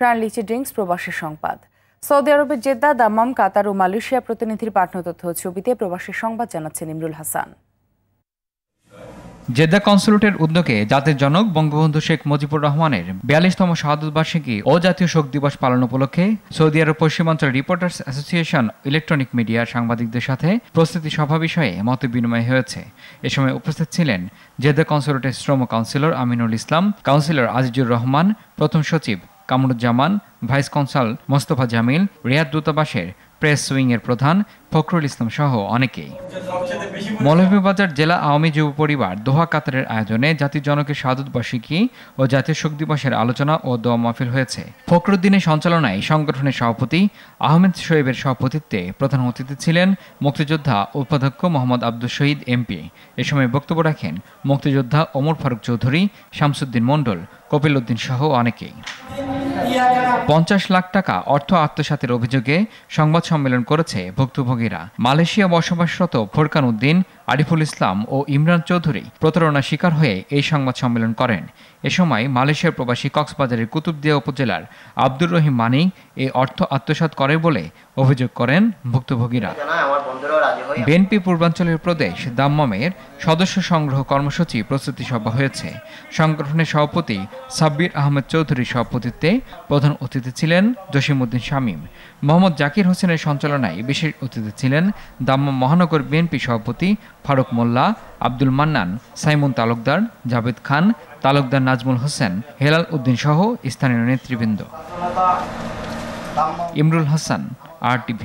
প্রাণ লিচি ড্রিঙ্কস প্রবাসী সংবাদ। সৌদি আরবের জেদ্দা, দাম্মাম, কাতার ও মালয়েশিয়া প্রতিনিধির পাঠানো তথ্য ছবিতে প্রবাসী সংবাদ জানাচ্ছেন ইমরুল হাসান। জেদ্দা কনস্যুলেটের উদ্যোগে জাতির জনক বঙ্গবন্ধু শেখ মুজিবুর রহমানের 42তম শাহাদত বার্ষিকী ও জাতীয় শোক দিবস পালন উপলক্ষে সৌদি আরব পশ্চিমাঞ্চল রিপোর্টার্স অ্যাসোসিয়েশন ইলেকট্রনিক মিডিয়ার সাংবাদিকদের সাথে প্রস্তুতি সভা বিষয়ে মত বিনিময় হয়েছে। এ সময় উপস্থিত ছিলেন জেদ্দা কনস্যুলেটের শ্রম কাউন্সিলর আমিনুল ইসলাম, কাউন্সিলর আজিজুর রহমান, প্রথম সচিব কামরুজ্জামান, ভাইস কনসাল মোস্তফা জামিল, রিয়াদ দূতাবাসের প্রেস উইংয়ের প্রধান ফখরুল ইসলাম সহ অনেকেই। মৌলভীবাজার জেলা আওয়ামী যুব পরিবার দোহা কাতারের আয়োজনে জাতির জনকের শাহাদত বার্ষিকী ও জাতীয় শোক দিবসের আলোচনা ও দোয়া মাহফিল হয়েছে। ফখরুদ্দিনের সঞ্চালনায় সংগঠনের সভাপতি আহমেদ শোয়েবের সভাপতিত্বে প্রধান অতিথি ছিলেন মুক্তিযোদ্ধা উপাধ্যক্ষ মোহাম্মদ আব্দুল শহীদ এমপি। এ সময় বক্তব্য রাখেন মুক্তিযোদ্ধা ওমর ফারুক চৌধুরী, শামসুদ্দিন মণ্ডল, কপিল উদ্দিন সহ অনেকেই। 50 লাখ টাকা অর্থ আত্মসাতের অভিযোগে সংবাদ সম্মেলন করেছে ভুক্তভোগীরা। মালয়েশিয়া বসবাসরত ফোরকান উদ্দিন, আরিফুল ইসলাম ও ইমরান চৌধুরী প্রতারণার শিকার হয়ে এই সংবাদ সম্মেলন করেন। এ সময় মালয়েশিয়ার প্রবাসী কক্সবাজারের কুতুবদিয়া উপজেলার আব্দুর রহিম মানিক এই অর্থ আত্মসাৎ করে বলে অভিযোগ করেন ভুক্তভোগীরা। বিএনপি পূর্বাঞ্চলের প্রদেশ দাম্মামের সদস্য সংগ্রহ কর্মসূচি প্রস্তুতি সভা হয়েছে। সংগঠনের সভাপতি সাব্বির আহমেদ চৌধুরীর সভাপতিত্বে প্রধান অতিথি ছিলেন জসিমউদ্দিন শামীম। মোহাম্মদ জাকির হোসেনের সঞ্চালনায় বিশেষ অতিথি ছিলেন দাম্মাম মহানগর বিএনপি সভাপতি ফারুক মোল্লা, আব্দুল মান্নান, সাইমুন তালুকদার, জাভেদ খান, তালুকদার নাজমুল হোসেন, হেলাল উদ্দিন সহ স্থানীয় নেতৃবৃন্দ। ইমরুল হাসান, RTV।